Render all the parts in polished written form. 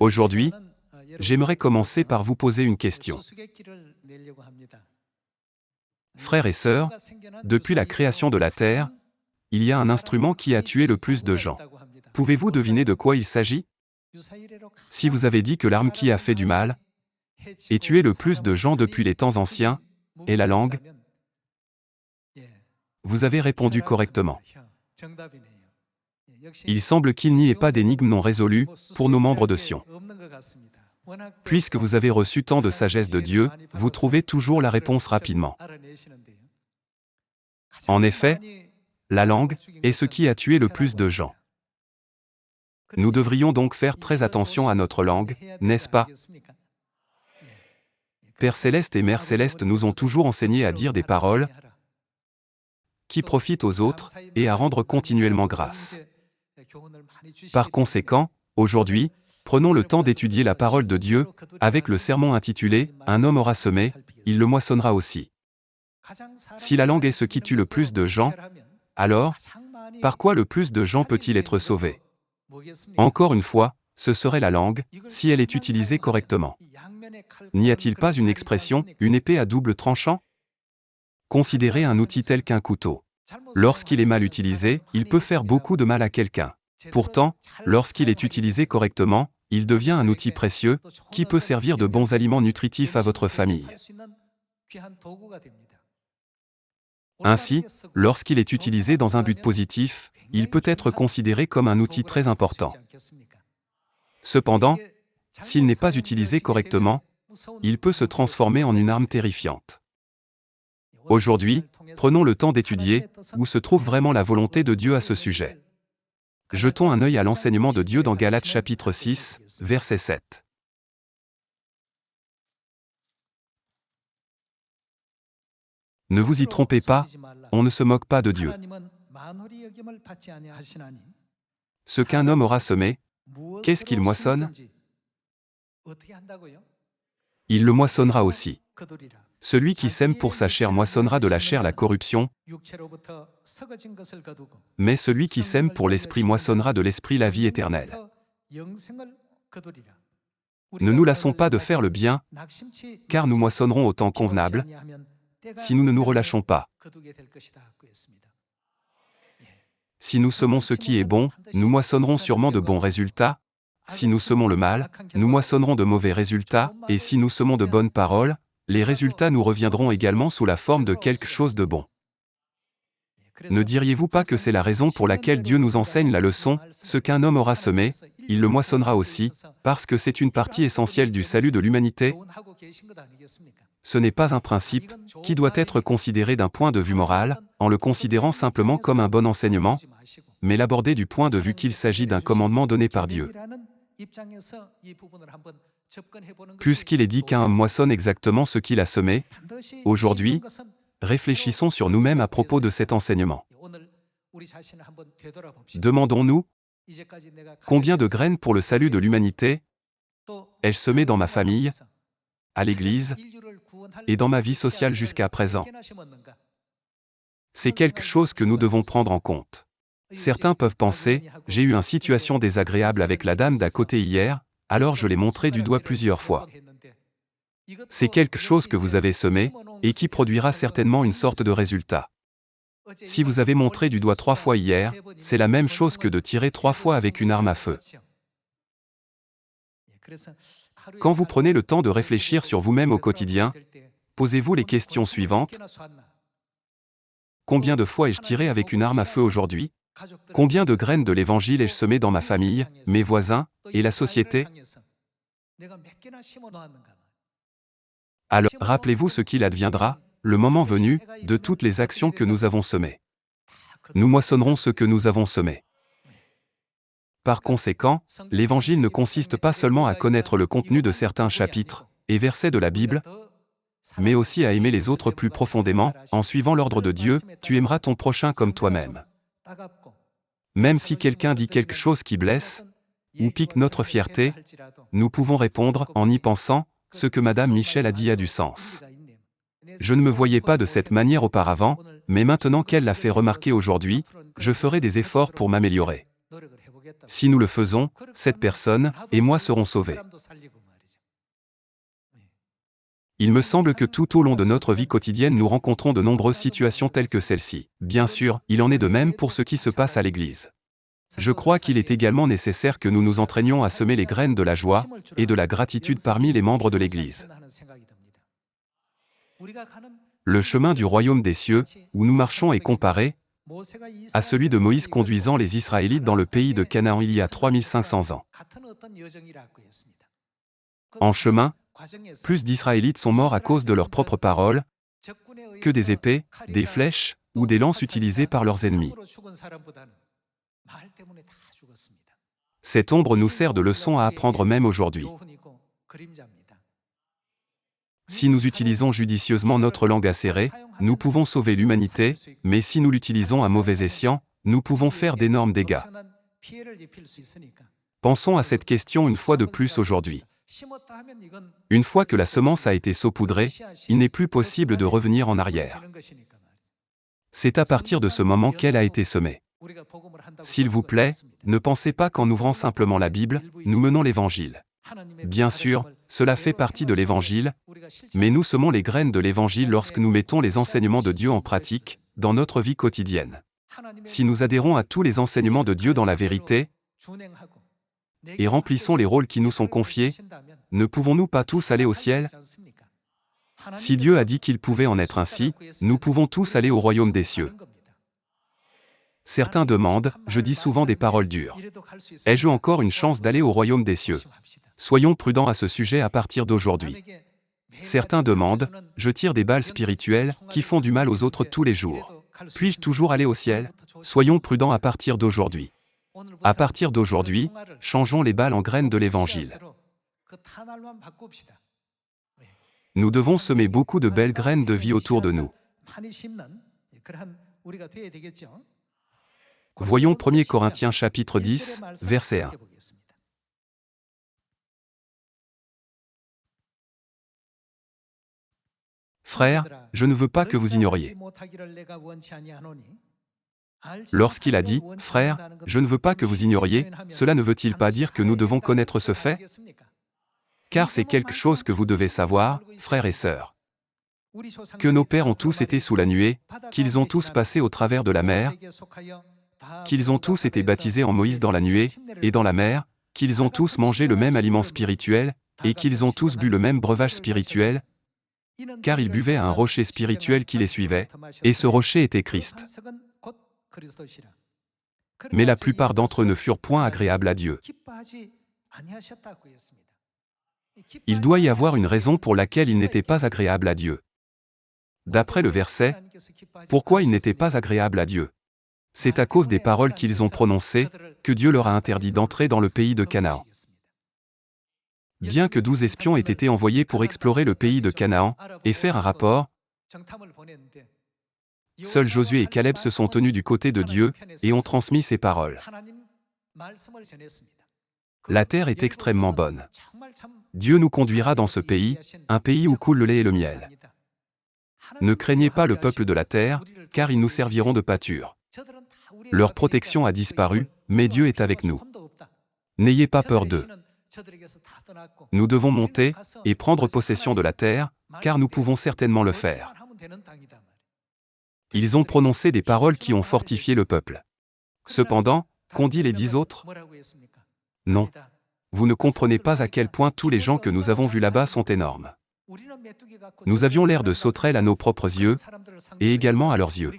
Aujourd'hui, j'aimerais commencer par vous poser une question. Frères et sœurs, depuis la création de la Terre, il y a un instrument qui a tué le plus de gens. Pouvez-vous deviner de quoi il s'agit? Si vous avez dit que l'arme qui a fait du mal et tué le plus de gens depuis les temps anciens est la langue, vous avez répondu correctement. Il semble qu'il n'y ait pas d'énigme non résolue pour nos membres de Sion. Puisque vous avez reçu tant de sagesse de Dieu, vous trouvez toujours la réponse rapidement. En effet, la langue est ce qui a tué le plus de gens. Nous devrions donc faire très attention à notre langue, n'est-ce pas? Père Céleste et Mère Céleste nous ont toujours enseigné à dire des paroles qui profitent aux autres et à rendre continuellement grâce. Par conséquent, aujourd'hui, prenons le temps d'étudier la parole de Dieu, avec le sermon intitulé « Un homme aura semé, il le moissonnera aussi ». Si la langue est ce qui tue le plus de gens, alors, par quoi le plus de gens peut-il être sauvé? Encore une fois, ce serait la langue, si elle est utilisée correctement. N'y a-t-il pas une expression, une épée à double tranchant? Considérez un outil tel qu'un couteau. Lorsqu'il est mal utilisé, il peut faire beaucoup de mal à quelqu'un. Pourtant, lorsqu'il est utilisé correctement, il devient un outil précieux, qui peut servir de bons aliments nutritifs à votre famille. Ainsi, lorsqu'il est utilisé dans un but positif, il peut être considéré comme un outil très important. Cependant, s'il n'est pas utilisé correctement, il peut se transformer en une arme terrifiante. Aujourd'hui, prenons le temps d'étudier où se trouve vraiment la volonté de Dieu à ce sujet. Jetons un œil à l'enseignement de Dieu dans Galates chapitre 6, verset 7. Ne vous y trompez pas, on ne se moque pas de Dieu. Ce qu'un homme aura semé, qu'est-ce qu'il moissonne? Il le moissonnera aussi. Celui qui sème pour sa chair moissonnera de la chair la corruption, mais celui qui sème pour l'esprit moissonnera de l'esprit la vie éternelle. Ne nous lassons pas de faire le bien, car nous moissonnerons au temps convenable, si nous ne nous relâchons pas. Si nous semons ce qui est bon, nous moissonnerons sûrement de bons résultats. Si nous semons le mal, nous moissonnerons de mauvais résultats, et si nous semons de bonnes paroles, les résultats nous reviendront également sous la forme de quelque chose de bon. Ne diriez-vous pas que c'est la raison pour laquelle Dieu nous enseigne la leçon, ce qu'un homme aura semé, il le moissonnera aussi, parce que c'est une partie essentielle du salut de l'humanité? Ce n'est pas un principe qui doit être considéré d'un point de vue moral, en le considérant simplement comme un bon enseignement, mais l'aborder du point de vue qu'il s'agit d'un commandement donné par Dieu. Puisqu'il est dit qu'un homme moissonne exactement ce qu'il a semé, aujourd'hui, réfléchissons sur nous-mêmes à propos de cet enseignement. Demandons-nous, combien de graines pour le salut de l'humanité ai-je semé dans ma famille, à l'Église, et dans ma vie sociale jusqu'à présent? C'est quelque chose que nous devons prendre en compte. Certains peuvent penser, j'ai eu une situation désagréable avec la dame d'à côté hier, alors je l'ai montré du doigt plusieurs fois. C'est quelque chose que vous avez semé, et qui produira certainement une sorte de résultat. Si vous avez montré du doigt 3 fois hier, c'est la même chose que de tirer 3 fois avec une arme à feu. Quand vous prenez le temps de réfléchir sur vous-même au quotidien, posez-vous les questions suivantes. Combien de fois ai-je tiré avec une arme à feu aujourd'hui? Combien de graines de l'Évangile ai-je semé dans ma famille, mes voisins, et la société? Alors, rappelez-vous ce qu'il adviendra, le moment venu, de toutes les actions que nous avons semées. Nous moissonnerons ce que nous avons semé. Par conséquent, l'Évangile ne consiste pas seulement à connaître le contenu de certains chapitres et versets de la Bible, mais aussi à aimer les autres plus profondément, en suivant l'ordre de Dieu, tu aimeras ton prochain comme toi-même. Même si quelqu'un dit quelque chose qui blesse, ou pique notre fierté, nous pouvons répondre, en y pensant, ce que Madame Michel a dit a du sens. Je ne me voyais pas de cette manière auparavant, mais maintenant qu'elle l'a fait remarquer aujourd'hui, je ferai des efforts pour m'améliorer. Si nous le faisons, cette personne et moi serons sauvés. Il me semble que tout au long de notre vie quotidienne nous rencontrons de nombreuses situations telles que celle-ci. Bien sûr, il en est de même pour ce qui se passe à l'Église. Je crois qu'il est également nécessaire que nous nous entraînions à semer les graines de la joie et de la gratitude parmi les membres de l'Église. Le chemin du royaume des cieux, où nous marchons, est comparé à celui de Moïse conduisant les Israélites dans le pays de Canaan il y a 3500 ans. En chemin, plus d'Israélites sont morts à cause de leurs propres paroles que des épées, des flèches ou des lances utilisées par leurs ennemis. Cette ombre nous sert de leçon à apprendre même aujourd'hui. Si nous utilisons judicieusement notre langue acérée, nous pouvons sauver l'humanité, mais si nous l'utilisons à mauvais escient, nous pouvons faire d'énormes dégâts. Pensons à cette question une fois de plus aujourd'hui. Une fois que la semence a été saupoudrée, il n'est plus possible de revenir en arrière. C'est à partir de ce moment qu'elle a été semée. S'il vous plaît, ne pensez pas qu'en ouvrant simplement la Bible, nous menons l'Évangile. Bien sûr, cela fait partie de l'Évangile, mais nous semons les graines de l'Évangile lorsque nous mettons les enseignements de Dieu en pratique, dans notre vie quotidienne. Si nous adhérons à tous les enseignements de Dieu dans la vérité, et remplissons les rôles qui nous sont confiés, ne pouvons-nous pas tous aller au ciel? Si Dieu a dit qu'il pouvait en être ainsi, nous pouvons tous aller au royaume des cieux. Certains demandent, je dis souvent des paroles dures. Ai-je encore une chance d'aller au royaume des cieux? Soyons prudents à ce sujet à partir d'aujourd'hui. Certains demandent, je tire des balles spirituelles qui font du mal aux autres tous les jours. Puis-je toujours aller au ciel? Soyons prudents à partir d'aujourd'hui. À partir d'aujourd'hui, changeons les balles en graines de l'Évangile. Nous devons semer beaucoup de belles graines de vie autour de nous. Voyons 1 Corinthiens chapitre 10, verset 1. Frères, je ne veux pas que vous ignoriez. Lorsqu'il a dit « Frères, je ne veux pas que vous ignoriez », cela ne veut-il pas dire que nous devons connaître ce fait? Car c'est quelque chose que vous devez savoir, frères et sœurs. Que nos pères ont tous été sous la nuée, qu'ils ont tous passé au travers de la mer, qu'ils ont tous été baptisés en Moïse dans la nuée et dans la mer, qu'ils ont tous mangé le même aliment spirituel, et qu'ils ont tous bu le même breuvage spirituel, car ils buvaient à un rocher spirituel qui les suivait, et ce rocher était Christ. Mais la plupart d'entre eux ne furent point agréables à Dieu. Il doit y avoir une raison pour laquelle ils n'étaient pas agréables à Dieu. D'après le verset, pourquoi ils n'étaient pas agréables à Dieu? C'est à cause des paroles qu'ils ont prononcées que Dieu leur a interdit d'entrer dans le pays de Canaan. Bien que 12 espions aient été envoyés pour explorer le pays de Canaan et faire un rapport, seuls Josué et Caleb se sont tenus du côté de Dieu et ont transmis ces paroles. La terre est extrêmement bonne. Dieu nous conduira dans ce pays, un pays où coule le lait et le miel. Ne craignez pas le peuple de la terre, car ils nous serviront de pâture. Leur protection a disparu, mais Dieu est avec nous. N'ayez pas peur d'eux. Nous devons monter et prendre possession de la terre, car nous pouvons certainement le faire. Ils ont prononcé des paroles qui ont fortifié le peuple. Cependant, qu'ont dit les 10 autres? Non. Vous ne comprenez pas à quel point tous les gens que nous avons vus là-bas sont énormes. Nous avions l'air de sauterelles à nos propres yeux, et également à leurs yeux.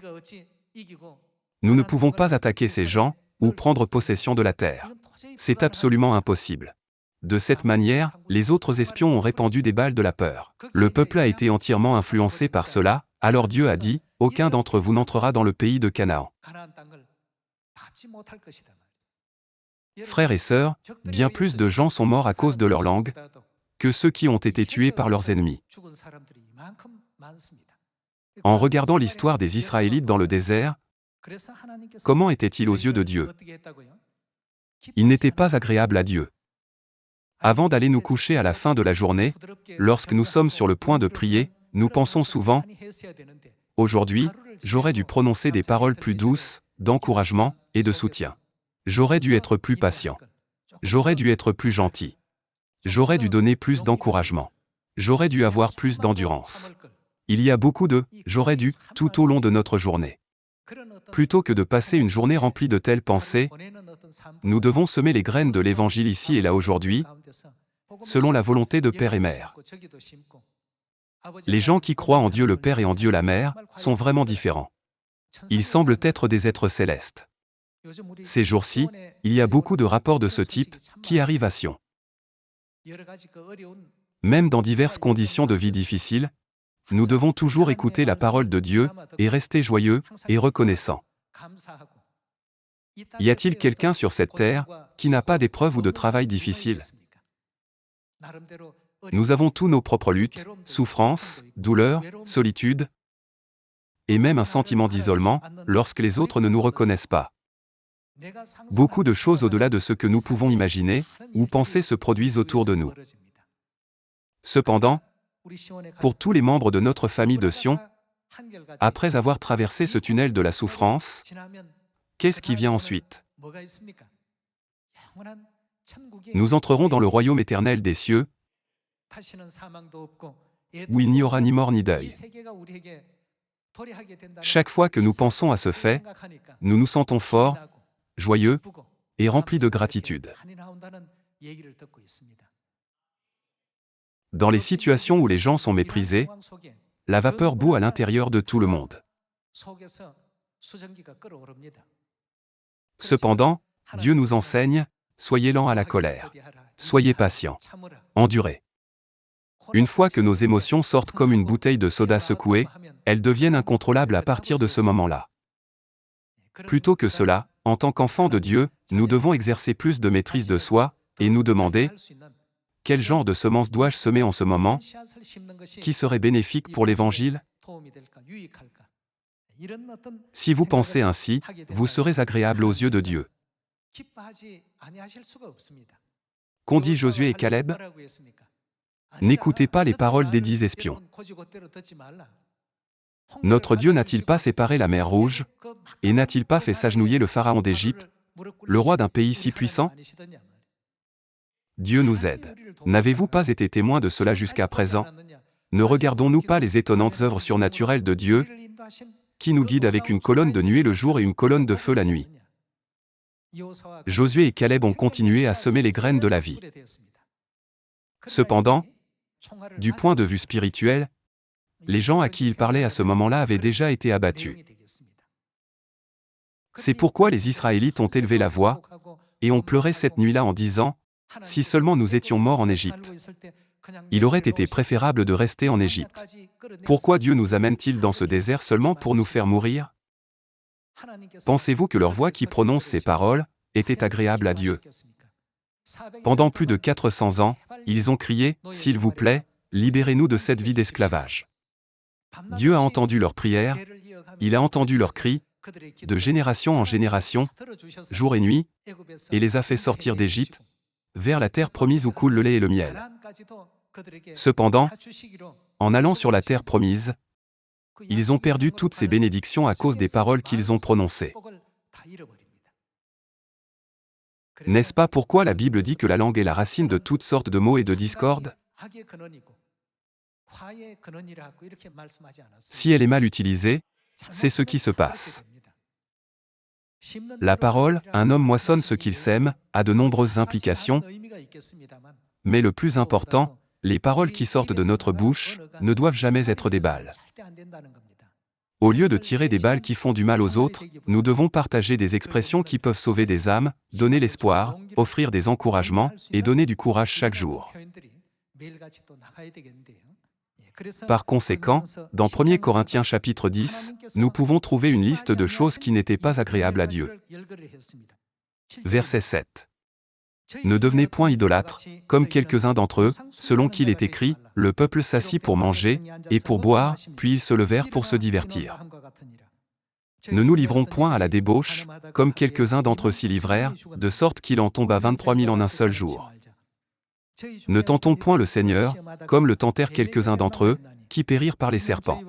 Nous ne pouvons pas attaquer ces gens, ou prendre possession de la terre. C'est absolument impossible. De cette manière, les autres espions ont répandu des balles de la peur. Le peuple a été entièrement influencé par cela, alors Dieu a dit, « Aucun d'entre vous n'entrera dans le pays de Canaan. » Frères et sœurs, bien plus de gens sont morts à cause de leur langue que ceux qui ont été tués par leurs ennemis. En regardant l'histoire des Israélites dans le désert, comment étaient-ils aux yeux de Dieu? Ils n'étaient pas agréables à Dieu. Avant d'aller nous coucher à la fin de la journée, lorsque nous sommes sur le point de prier, nous pensons souvent, « Aujourd'hui, j'aurais dû prononcer des paroles plus douces, d'encouragement et de soutien. » J'aurais dû être plus patient. J'aurais dû être plus gentil. J'aurais dû donner plus d'encouragement. J'aurais dû avoir plus d'endurance. Il y a beaucoup de « j'aurais dû » tout au long de notre journée. Plutôt que de passer une journée remplie de telles pensées, nous devons semer les graines de l'Évangile ici et là aujourd'hui, selon la volonté de Père et Mère. Les gens qui croient en Dieu le Père et en Dieu la Mère sont vraiment différents. Ils semblent être des êtres célestes. Ces jours-ci, il y a beaucoup de rapports de ce type qui arrivent à Sion. Même dans diverses conditions de vie difficiles, nous devons toujours écouter la parole de Dieu et rester joyeux et reconnaissants. Y a-t-il quelqu'un sur cette terre qui n'a pas d'épreuves ou de travail difficile? Nous avons tous nos propres luttes, souffrances, douleurs, solitude, et même un sentiment d'isolement lorsque les autres ne nous reconnaissent pas. Beaucoup de choses au-delà de ce que nous pouvons imaginer ou penser se produisent autour de nous. Cependant, pour tous les membres de notre famille de Sion, après avoir traversé ce tunnel de la souffrance, qu'est-ce qui vient ensuite? Nous entrerons dans le royaume éternel des cieux, où il n'y aura ni mort ni deuil. Chaque fois que nous pensons à ce fait, nous nous sentons forts, joyeux et remplis de gratitude. Dans les situations où les gens sont méprisés, la vapeur bout à l'intérieur de tout le monde. Cependant, Dieu nous enseigne, soyez lents à la colère, soyez patients, endurez. Une fois que nos émotions sortent comme une bouteille de soda secouée, elles deviennent incontrôlables à partir de ce moment-là. Plutôt que cela, en tant qu'enfants de Dieu, nous devons exercer plus de maîtrise de soi, et nous demander, quel genre de semences dois-je semer en ce moment, qui serait bénéfique pour l'Évangile? Si vous pensez ainsi, vous serez agréable aux yeux de Dieu. Qu'ont dit Josué et Caleb? N'écoutez pas les paroles des 10 espions. Notre Dieu n'a-t-il pas séparé la mer Rouge, et n'a-t-il pas fait s'agenouiller le pharaon d'Égypte, le roi d'un pays si puissant? Dieu nous aide. N'avez-vous pas été témoin de cela jusqu'à présent? Ne regardons-nous pas les étonnantes œuvres surnaturelles de Dieu, qui nous guide avec une colonne de nuée le jour et une colonne de feu la nuit? Josué et Caleb ont continué à semer les graines de la vie. Cependant, du point de vue spirituel, les gens à qui il parlait à ce moment-là avaient déjà été abattus. C'est pourquoi les Israélites ont élevé la voix, et ont pleuré cette nuit-là en disant, « Si seulement nous étions morts en Égypte. Il aurait été préférable de rester en Égypte. Pourquoi Dieu nous amène-t-il dans ce désert seulement pour nous faire mourir? » Pensez-vous que leur voix qui prononce ces paroles était agréable à Dieu? Pendant plus de 400 ans, ils ont crié, « S'il vous plaît, libérez-nous de cette vie d'esclavage. » Dieu a entendu leurs prières, il a entendu leurs cris, de génération en génération, jour et nuit, et les a fait sortir d'Égypte, vers la terre promise où coule le lait et le miel. Cependant, en allant sur la terre promise, ils ont perdu toutes ces bénédictions à cause des paroles qu'ils ont prononcées. N'est-ce pas pourquoi la Bible dit que la langue est la racine de toutes sortes de maux et de discordes? Si elle est mal utilisée, c'est ce qui se passe. La parole, un homme moissonne ce qu'il sème, a de nombreuses implications, mais le plus important, les paroles qui sortent de notre bouche ne doivent jamais être des balles. Au lieu de tirer des balles qui font du mal aux autres, nous devons partager des expressions qui peuvent sauver des âmes, donner l'espoir, offrir des encouragements et donner du courage chaque jour. Par conséquent, dans 1 Corinthiens chapitre 10, nous pouvons trouver une liste de choses qui n'étaient pas agréables à Dieu. Verset 7. Ne devenez point idolâtres, comme quelques-uns d'entre eux, selon qu'il est écrit, le peuple s'assit pour manger, et pour boire, puis ils se levèrent pour se divertir. Ne nous livrons point à la débauche, comme quelques-uns d'entre eux s'y livrèrent, de sorte qu'il en tomba 23 000 en un seul jour. Ne tentons point le Seigneur, comme le tentèrent quelques-uns d'entre eux, qui périrent par les serpents.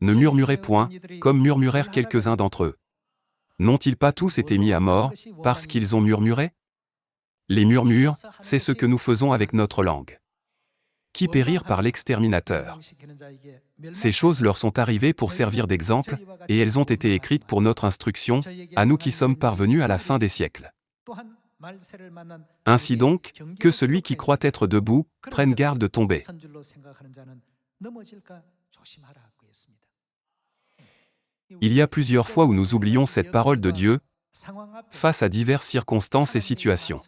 Ne murmurez point, comme murmurèrent quelques-uns d'entre eux. N'ont-ils pas tous été mis à mort, parce qu'ils ont murmuré? Les murmures, c'est ce que nous faisons avec notre langue. Qui périrent par l'exterminateur. Ces choses leur sont arrivées pour servir d'exemple, et elles ont été écrites pour notre instruction, à nous qui sommes parvenus à la fin des siècles. Ainsi donc, que celui qui croit être debout, prenne garde de tomber. Il y a plusieurs fois où nous oublions cette parole de Dieu, face à diverses circonstances et situations.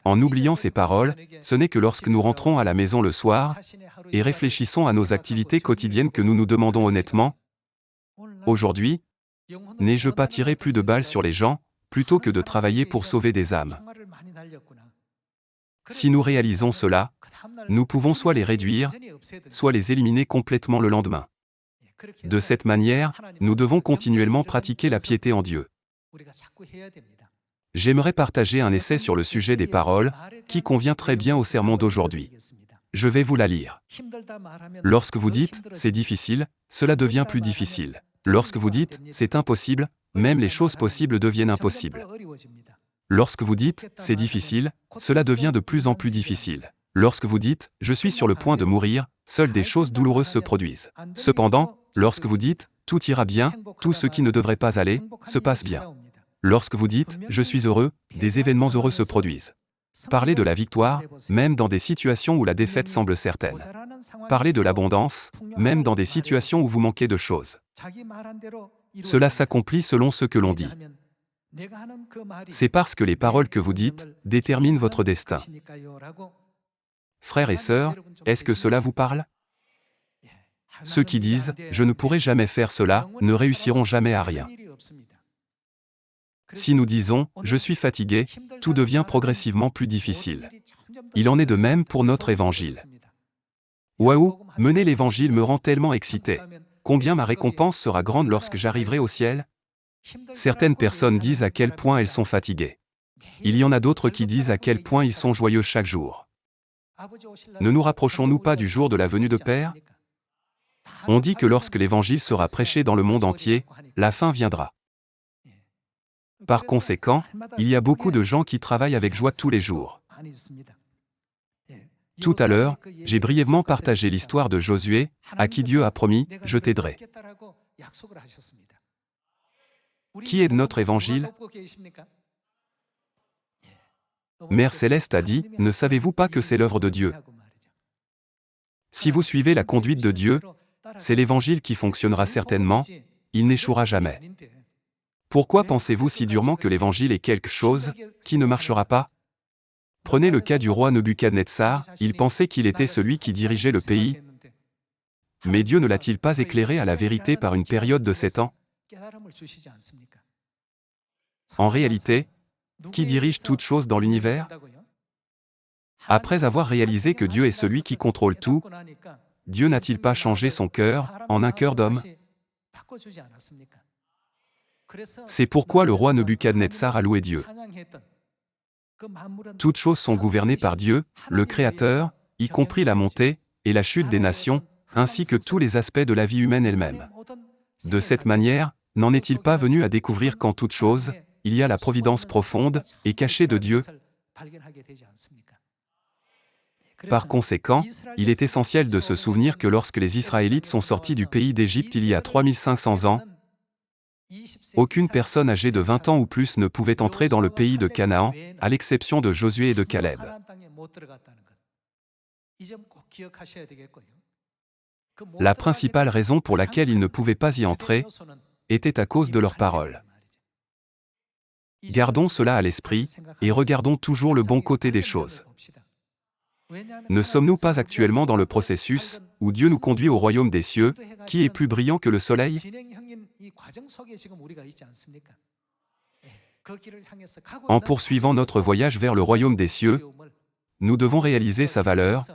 En oubliant ces paroles, ce n'est que lorsque nous rentrons à la maison le soir, et réfléchissons à nos activités quotidiennes que nous nous demandons honnêtement, aujourd'hui, n'ai-je pas tiré plus de balles sur les gens, plutôt que de travailler pour sauver des âmes? Si nous réalisons cela, nous pouvons soit les réduire, soit les éliminer complètement le lendemain. De cette manière, nous devons continuellement pratiquer la piété en Dieu. J'aimerais partager un essai sur le sujet des paroles, qui convient très bien au sermon d'aujourd'hui. Je vais vous la lire. Lorsque vous dites « c'est difficile », cela devient plus difficile. Lorsque vous dites « c'est impossible », même les choses possibles deviennent impossibles. Lorsque vous dites « c'est difficile », cela devient de plus en plus difficile. Lorsque vous dites « je suis sur le point de mourir », seules des choses douloureuses se produisent. Cependant, lorsque vous dites « tout ira bien », tout ce qui ne devrait pas aller, se passe bien. Lorsque vous dites « je suis heureux », des événements heureux se produisent. Parlez de la victoire, même dans des situations où la défaite semble certaine. Parlez de l'abondance, même dans des situations où vous manquez de choses. Cela s'accomplit selon ce que l'on dit. C'est parce que les paroles que vous dites déterminent votre destin. Frères et sœurs, est-ce que cela vous parle? Ceux qui disent « je ne pourrai jamais faire cela » ne réussiront jamais à rien. Si nous disons « je suis fatigué », tout devient progressivement plus difficile. Il en est de même pour notre évangile. Waouh, mener l'évangile me rend tellement excité. Combien ma récompense sera grande lorsque j'arriverai au ciel? Certaines personnes disent à quel point elles sont fatiguées. Il y en a d'autres qui disent à quel point ils sont joyeux chaque jour. Ne nous rapprochons-nous pas du jour de la venue de Père? On dit que lorsque l'évangile sera prêché dans le monde entier, la fin viendra. Par conséquent, il y a beaucoup de gens qui travaillent avec joie tous les jours. Tout à l'heure, j'ai brièvement partagé l'histoire de Josué, à qui Dieu a promis « je t'aiderai ». Qui est notre évangile? Mère Céleste a dit « Ne savez-vous pas que c'est l'œuvre de Dieu ?» Si vous suivez la conduite de Dieu, c'est l'évangile qui fonctionnera certainement, il n'échouera jamais. Pourquoi pensez-vous si durement que l'évangile est quelque chose qui ne marchera pas? Prenez le cas du roi Nebuchadnezzar, il pensait qu'il était celui qui dirigeait le pays. Mais Dieu ne l'a-t-il pas éclairé à la vérité par une période de 7 ans? En réalité, qui dirige toutes choses dans l'univers? Après avoir réalisé que Dieu est celui qui contrôle tout, Dieu n'a-t-il pas changé son cœur en un cœur d'homme? C'est pourquoi le roi Nebuchadnezzar a loué Dieu. Toutes choses sont gouvernées par Dieu, le Créateur, y compris la montée et la chute des nations, ainsi que tous les aspects de la vie humaine elle-même. De cette manière, n'en est-il pas venu à découvrir qu'en toute chose, il y a la providence profonde et cachée de Dieu? Par conséquent, il est essentiel de se souvenir que lorsque les Israélites sont sortis du pays d'Égypte il y a 3500 ans, aucune personne âgée de 20 ans ou plus ne pouvait entrer dans le pays de Canaan, à l'exception de Josué et de Caleb. La principale raison pour laquelle ils ne pouvaient pas y entrer était à cause de leurs paroles. Gardons cela à l'esprit, et regardons toujours le bon côté des choses. Ne sommes-nous pas actuellement dans le processus où Dieu nous conduit au royaume des cieux, qui est plus brillant que le soleil? En poursuivant notre voyage vers le royaume des cieux, nous devons réaliser sa valeur,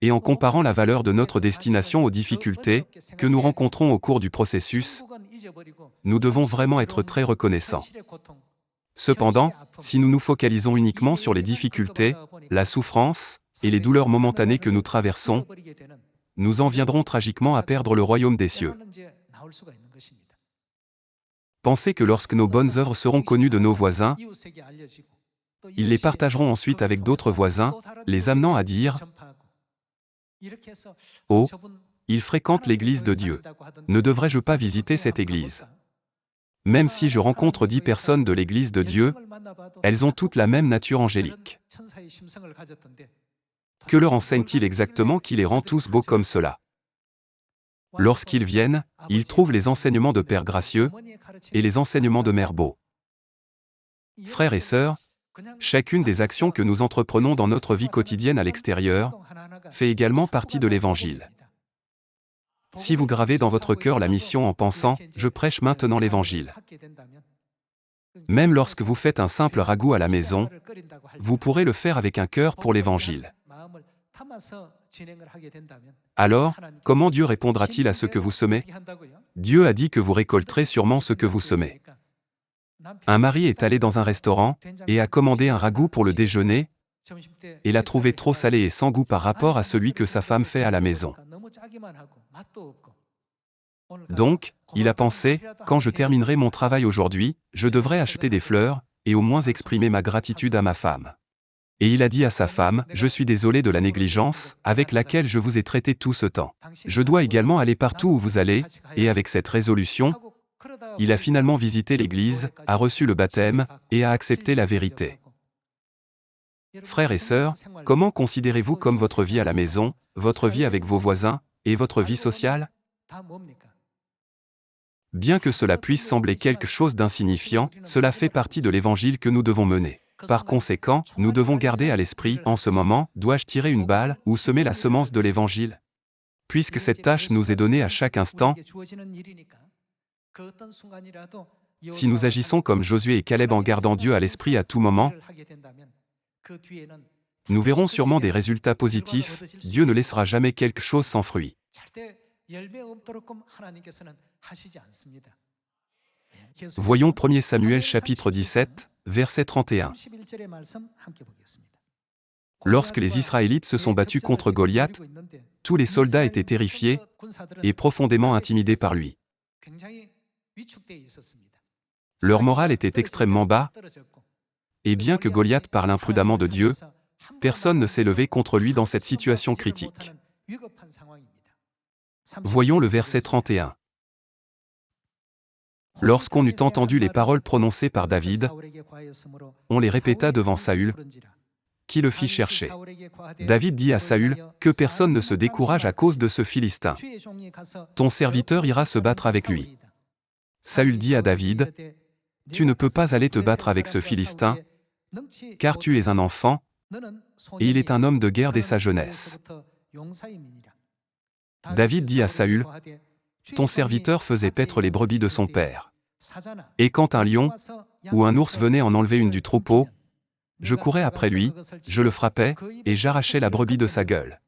et en comparant la valeur de notre destination aux difficultés que nous rencontrons au cours du processus, nous devons vraiment être très reconnaissants. Cependant, si nous nous focalisons uniquement sur les difficultés, la souffrance et les douleurs momentanées que nous traversons, nous en viendrons tragiquement à perdre le royaume des cieux. Pensez que lorsque nos bonnes œuvres seront connues de nos voisins, ils les partageront ensuite avec d'autres voisins, les amenant à dire « Oh, il fréquente l'église de Dieu. Ne devrais-je pas visiter cette église ?» Même si je rencontre 10 personnes de l'église de Dieu, elles ont toutes la même nature angélique. Que leur enseigne-t-il exactement qui les rend tous beaux comme cela? Lorsqu'ils viennent, ils trouvent les enseignements de Père gracieux et les enseignements de Mère beau. Frères et sœurs, chacune des actions que nous entreprenons dans notre vie quotidienne à l'extérieur fait également partie de l'Évangile. Si vous gravez dans votre cœur la mission en pensant « Je prêche maintenant l'Évangile », même lorsque vous faites un simple ragoût à la maison, vous pourrez le faire avec un cœur pour l'Évangile. Alors, comment Dieu répondra-t-il à ce que vous semez? Dieu a dit que vous récolterez sûrement ce que vous semez. Un mari est allé dans un restaurant et a commandé un ragoût pour le déjeuner et l'a trouvé trop salé et sans goût par rapport à celui que sa femme fait à la maison. Donc, il a pensé, quand je terminerai mon travail aujourd'hui, je devrais acheter des fleurs et au moins exprimer ma gratitude à ma femme. Et il a dit à sa femme, je suis désolé de la négligence avec laquelle je vous ai traité tout ce temps. Je dois également aller partout où vous allez, et avec cette résolution, il a finalement visité l'église, a reçu le baptême, et a accepté la vérité. Frères et sœurs, comment considérez-vous comme votre vie à la maison, votre vie avec vos voisins, et votre vie sociale? Bien que cela puisse sembler quelque chose d'insignifiant, cela fait partie de l'évangile que nous devons mener. Par conséquent, nous devons garder à l'esprit, en ce moment, dois-je tirer une balle ou semer la semence de l'évangile? Puisque cette tâche nous est donnée à chaque instant, si nous agissons comme Josué et Caleb en gardant Dieu à l'esprit à tout moment, nous verrons sûrement des résultats positifs. Dieu ne laissera jamais quelque chose sans fruit. Voyons 1 Samuel chapitre 17, verset 31. Lorsque les Israélites se sont battus contre Goliath, tous les soldats étaient terrifiés et profondément intimidés par lui. Leur morale était extrêmement bas, et bien que Goliath parle imprudemment de Dieu, personne ne s'est levé contre lui dans cette situation critique. Voyons le verset 31. Lorsqu'on eut entendu les paroles prononcées par David, on les répéta devant Saül, qui le fit chercher. David dit à Saül, que personne ne se décourage à cause de ce Philistin. Ton serviteur ira se battre avec lui. Saül dit à David, tu ne peux pas aller te battre avec ce Philistin, car tu es un enfant, et il est un homme de guerre dès sa jeunesse. David dit à Saül, ton serviteur faisait paître les brebis de son père. Et quand un lion ou un ours venait en enlever une du troupeau, je courais après lui, je le frappais, et j'arrachais la brebis de sa gueule.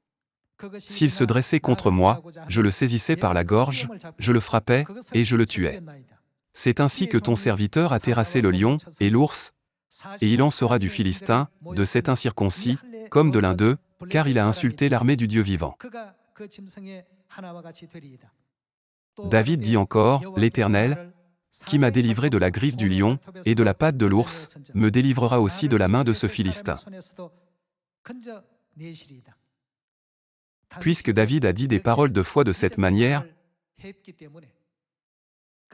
S'il se dressait contre moi, je le saisissais par la gorge, je le frappais, et je le tuais. C'est ainsi que ton serviteur a terrassé le lion et l'ours, et il en sera du Philistin, de cet incirconcis, comme de l'un d'eux, car il a insulté l'armée du Dieu vivant. David dit encore, l'Éternel, qui m'a délivré de la griffe du lion et de la patte de l'ours, me délivrera aussi de la main de ce Philistin. Puisque David a dit des paroles de foi de cette manière,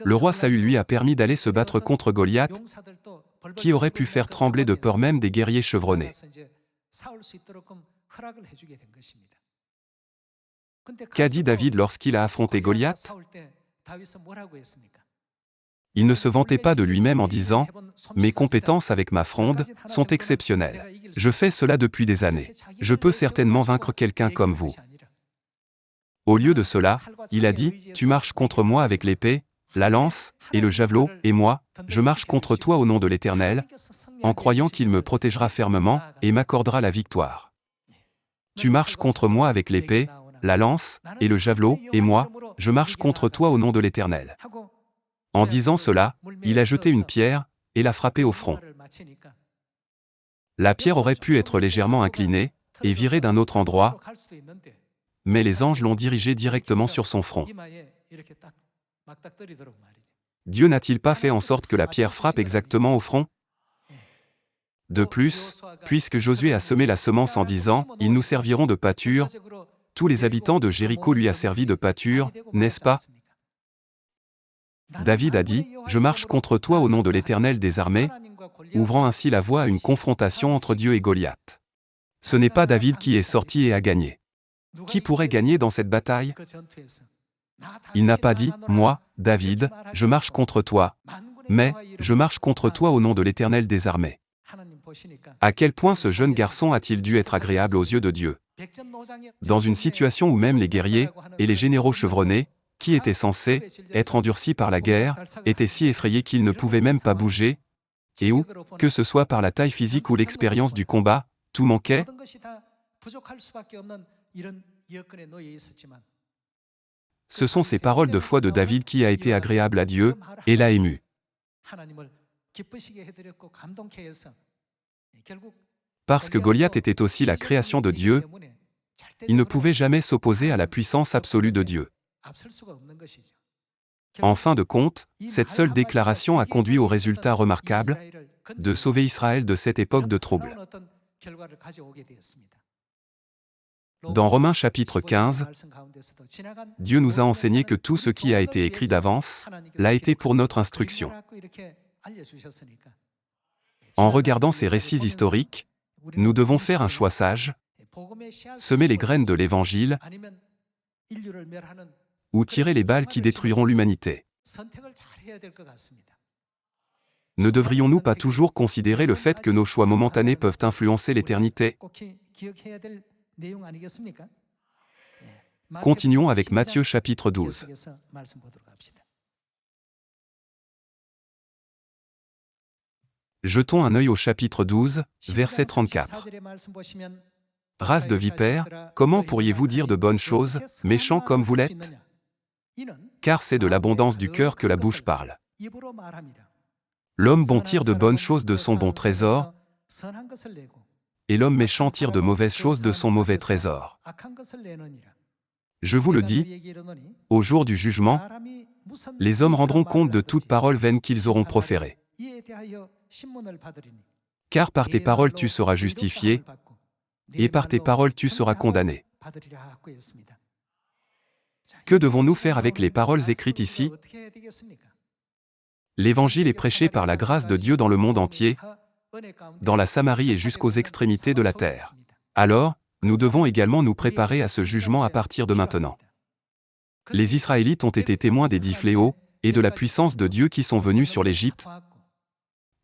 le roi Saül lui a permis d'aller se battre contre Goliath, qui aurait pu faire trembler de peur même des guerriers chevronnés. Qu'a dit David lorsqu'il a affronté Goliath? Il ne se vantait pas de lui-même en disant « Mes compétences avec ma fronde sont exceptionnelles. Je fais cela depuis des années. Je peux certainement vaincre quelqu'un comme vous. » Au lieu de cela, il a dit « Tu marches contre moi avec l'épée, la lance et le javelot, et moi, je marche contre toi au nom de l'Éternel, en croyant qu'il me protégera fermement et m'accordera la victoire. Tu marches contre moi avec l'épée, la lance et le javelot, et moi, je marche contre toi au nom de l'Éternel. » En disant cela, il a jeté une pierre et l'a frappé au front. La pierre aurait pu être légèrement inclinée et virée d'un autre endroit, mais les anges l'ont dirigée directement sur son front. Dieu n'a-t-il pas fait en sorte que la pierre frappe exactement au front? De plus, puisque Josué a semé la semence en disant « Ils nous serviront de pâture », tous les habitants de Jéricho lui a servi de pâture, n'est-ce pas? David a dit « Je marche contre toi au nom de l'Éternel des armées », ouvrant ainsi la voie à une confrontation entre Dieu et Goliath. Ce n'est pas David qui est sorti et a gagné. Qui pourrait gagner dans cette bataille? Il n'a pas dit « Moi, David, je marche contre toi », mais « Je marche contre toi au nom de l'Éternel des armées ». À quel point ce jeune garçon a-t-il dû être agréable aux yeux de Dieu? Dans une situation où même les guerriers et les généraux chevronnés, qui étaient censés être endurcis par la guerre, étaient si effrayés qu'ils ne pouvaient même pas bouger, et où, que ce soit par la taille physique ou l'expérience du combat, tout manquait. Ce sont ces paroles de foi de David qui a été agréable à Dieu et l'a ému. Parce que Goliath était aussi la création de Dieu, il ne pouvait jamais s'opposer à la puissance absolue de Dieu. En fin de compte, cette seule déclaration a conduit au résultat remarquable de sauver Israël de cette époque de trouble. Dans Romains chapitre 15, Dieu nous a enseigné que tout ce qui a été écrit d'avance l'a été pour notre instruction. En regardant ces récits historiques, nous devons faire un choix sage, semer les graines de l'Évangile ou tirer les balles qui détruiront l'humanité. Ne devrions-nous pas toujours considérer le fait que nos choix momentanés peuvent influencer l'éternité? Continuons avec Matthieu chapitre 12. Jetons un œil au chapitre 12, verset 34. Race de vipères, comment pourriez-vous dire de bonnes choses, méchants comme vous l'êtes? Car c'est de l'abondance du cœur que la bouche parle. L'homme bon tire de bonnes choses de son bon trésor, et l'homme méchant tire de mauvaises choses de son mauvais trésor. Je vous le dis, au jour du jugement, les hommes rendront compte de toute parole vaine qu'ils auront proférée. Car par tes paroles tu seras justifié, et par tes paroles tu seras condamné. Que devons-nous faire avec les paroles écrites ici? L'Évangile est prêché par la grâce de Dieu dans le monde entier, dans la Samarie et jusqu'aux extrémités de la terre. Alors, nous devons également nous préparer à ce jugement à partir de maintenant. Les Israélites ont été témoins des 10 fléaux et de la puissance de Dieu qui sont venus sur l'Égypte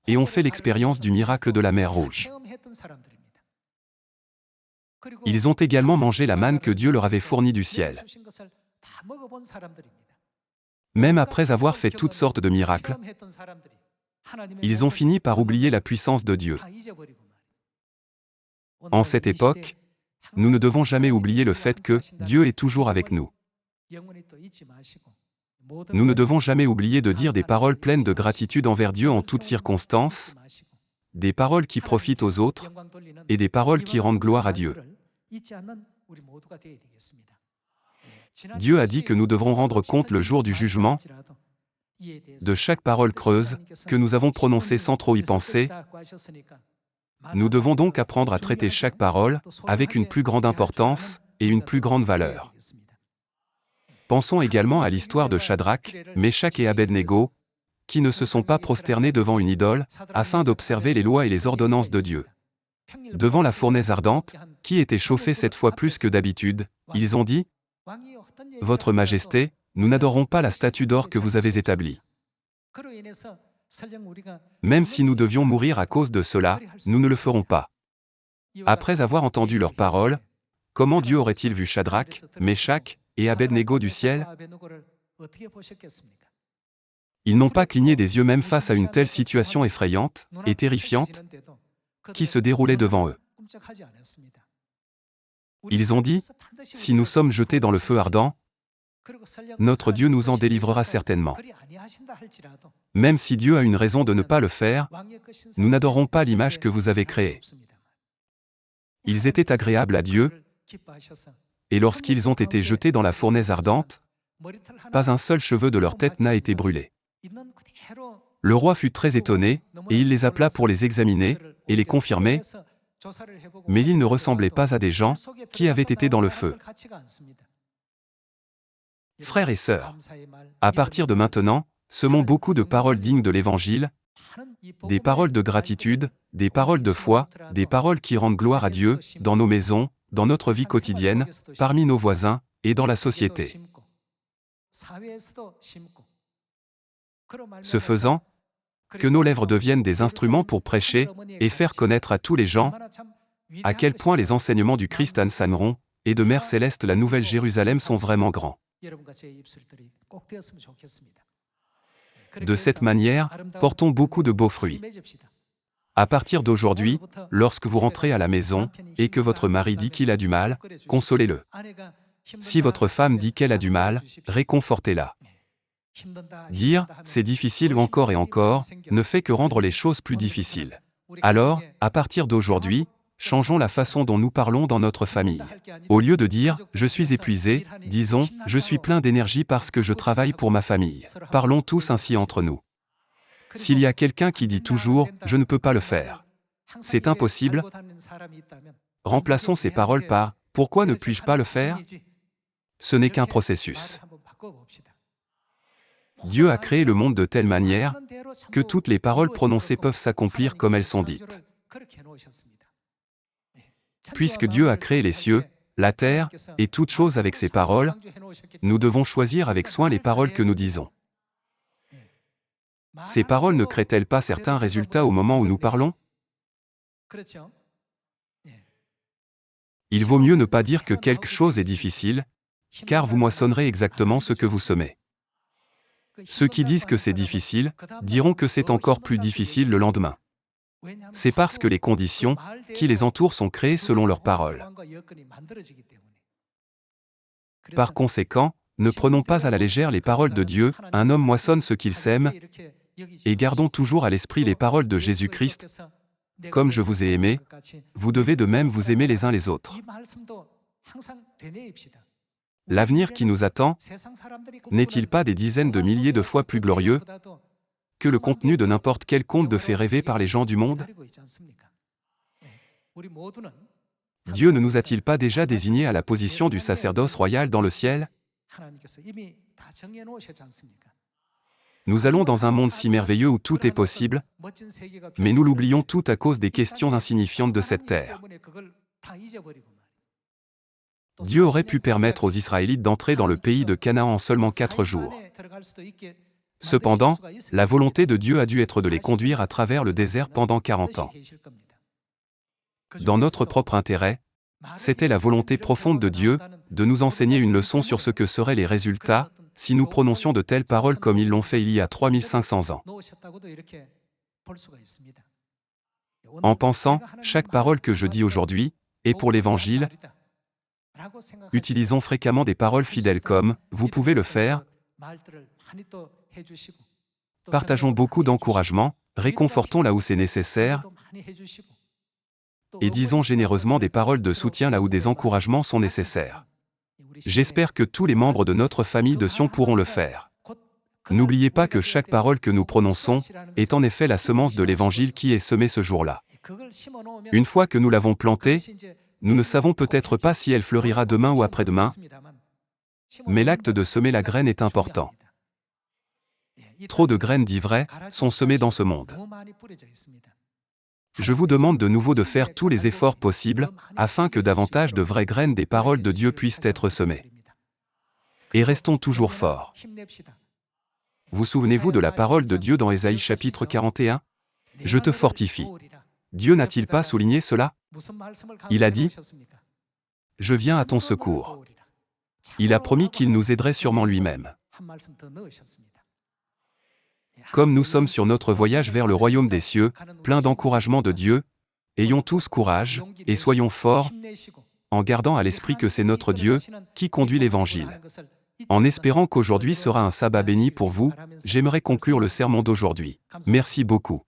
et ont fait l'expérience du miracle de la mer Rouge. Ils ont également mangé la manne que Dieu leur avait fournie du ciel. Même après avoir fait toutes sortes de miracles, ils ont fini par oublier la puissance de Dieu. En cette époque, nous ne devons jamais oublier le fait que Dieu est toujours avec nous. Nous ne devons jamais oublier de dire des paroles pleines de gratitude envers Dieu en toutes circonstances, des paroles qui profitent aux autres, et des paroles qui rendent gloire à Dieu. Dieu a dit que nous devrons rendre compte le jour du jugement de chaque parole creuse que nous avons prononcée sans trop y penser. Nous devons donc apprendre à traiter chaque parole avec une plus grande importance et une plus grande valeur. Pensons également à l'histoire de Shadrach, Meshach et Abednego, qui ne se sont pas prosternés devant une idole, afin d'observer les lois et les ordonnances de Dieu. Devant la fournaise ardente, qui était chauffée cette fois plus que d'habitude, ils ont dit « Votre Majesté, nous n'adorons pas la statue d'or que vous avez établie. Même si nous devions mourir à cause de cela, nous ne le ferons pas. » Après avoir entendu leurs paroles, comment Dieu aurait-il vu Shadrach, Meshach et Abednego du ciel? Ils n'ont pas cligné des yeux même face à une telle situation effrayante et terrifiante qui se déroulait devant eux. Ils ont dit, « Si nous sommes jetés dans le feu ardent, notre Dieu nous en délivrera certainement. Même si Dieu a une raison de ne pas le faire, nous n'adorons pas l'image que vous avez créée. » Ils étaient agréables à Dieu, et lorsqu'ils ont été jetés dans la fournaise ardente, pas un seul cheveu de leur tête n'a été brûlé. Le roi fut très étonné, et il les appela pour les examiner, et les confirmer, mais ils ne ressemblaient pas à des gens qui avaient été dans le feu. Frères et sœurs, à partir de maintenant, semons beaucoup de paroles dignes de l'Évangile, des paroles de gratitude, des paroles de foi, des paroles qui rendent gloire à Dieu, dans nos maisons, dans notre vie quotidienne, parmi nos voisins, et dans la société. Ce faisant, que nos lèvres deviennent des instruments pour prêcher et faire connaître à tous les gens à quel point les enseignements du Christ Anne Sanron et de Mère Céleste la Nouvelle Jérusalem sont vraiment grands. De cette manière, portons beaucoup de beaux fruits. À partir d'aujourd'hui, lorsque vous rentrez à la maison et que votre mari dit qu'il a du mal, consolez-le. Si votre femme dit qu'elle a du mal, réconfortez-la. Dire « c'est difficile encore et encore » ne fait que rendre les choses plus difficiles. Alors, à partir d'aujourd'hui, changeons la façon dont nous parlons dans notre famille. Au lieu de dire « je suis épuisé », disons « je suis plein d'énergie parce que je travaille pour ma famille ». Parlons tous ainsi entre nous. S'il y a quelqu'un qui dit toujours « je ne peux pas le faire », c'est impossible, remplaçons ces paroles par « pourquoi ne puis-je pas le faire ?» Ce n'est qu'un processus. Dieu a créé le monde de telle manière que toutes les paroles prononcées peuvent s'accomplir comme elles sont dites. Puisque Dieu a créé les cieux, la terre, et toutes choses avec ses paroles, nous devons choisir avec soin les paroles que nous disons. Ces paroles ne créent-elles pas certains résultats au moment où nous parlons? Il vaut mieux ne pas dire que quelque chose est difficile, car vous moissonnerez exactement ce que vous semez. Ceux qui disent que c'est difficile, diront que c'est encore plus difficile le lendemain. C'est parce que les conditions qui les entourent sont créées selon leurs paroles. Par conséquent, ne prenons pas à la légère les paroles de Dieu, un homme moissonne ce qu'il sème, et gardons toujours à l'esprit les paroles de Jésus-Christ. Comme je vous ai aimé, vous devez de même vous aimer les uns les autres. L'avenir qui nous attend n'est-il pas des dizaines de milliers de fois plus glorieux que le contenu de n'importe quel conte de fées rêvé par les gens du monde? Dieu ne nous a-t-il pas déjà désignés à la position du sacerdoce royal dans le ciel? Nous allons dans un monde si merveilleux où tout est possible, mais nous l'oublions tout à cause des questions insignifiantes de cette terre. Dieu aurait pu permettre aux Israélites d'entrer dans le pays de Canaan en seulement 4 jours. Cependant, la volonté de Dieu a dû être de les conduire à travers le désert pendant 40 ans. Dans notre propre intérêt, c'était la volonté profonde de Dieu de nous enseigner une leçon sur ce que seraient les résultats si nous prononcions de telles paroles comme ils l'ont fait il y a 3500 ans. En pensant, chaque parole que je dis aujourd'hui est pour l'Évangile. Utilisons fréquemment des paroles fidèles comme « vous pouvez le faire ». Partageons beaucoup d'encouragement, réconfortons là où c'est nécessaire, et disons généreusement des paroles de soutien là où des encouragements sont nécessaires. J'espère que tous les membres de notre famille de Sion pourront le faire. N'oubliez pas que chaque parole que nous prononçons est en effet la semence de l'Évangile qui est semée ce jour-là. Une fois que nous l'avons plantée, nous ne savons peut-être pas si elle fleurira demain ou après-demain, mais l'acte de semer la graine est important. Trop de graines d'ivraie sont semées dans ce monde. Je vous demande de nouveau de faire tous les efforts possibles afin que davantage de vraies graines des paroles de Dieu puissent être semées. Et restons toujours forts. Vous souvenez-vous de la parole de Dieu dans Ésaïe chapitre 41? « Je te fortifie ». Dieu n'a-t-il pas souligné cela? Il a dit « Je viens à ton secours ». Il a promis qu'il nous aiderait sûrement lui-même. Comme nous sommes sur notre voyage vers le royaume des cieux, plein d'encouragement de Dieu, ayons tous courage, et soyons forts, en gardant à l'esprit que c'est notre Dieu qui conduit l'Évangile. En espérant qu'aujourd'hui sera un sabbat béni pour vous, j'aimerais conclure le sermon d'aujourd'hui. Merci beaucoup.